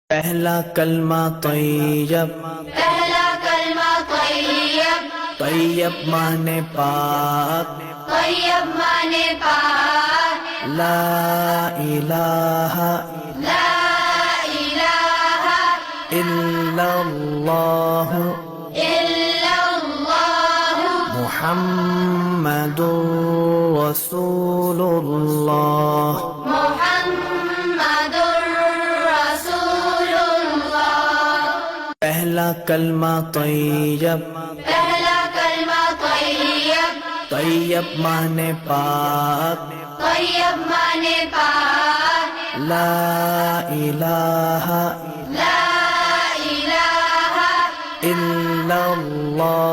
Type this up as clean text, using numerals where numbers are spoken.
پہلا کلمہ طیب، پہلا کلمہ طیب، طیب مانے پاک، طیب مانے پاک، لا الہ لا الہ الا اللہ الا اللہ محمد رسول اللہ۔ محمد رسول اللہ۔ پہلا کلمہ طیب، پہلا کلمہ طیب، طیب مانے پاک، طیب مانے پاک، لا الہ لا الہ الا اللہ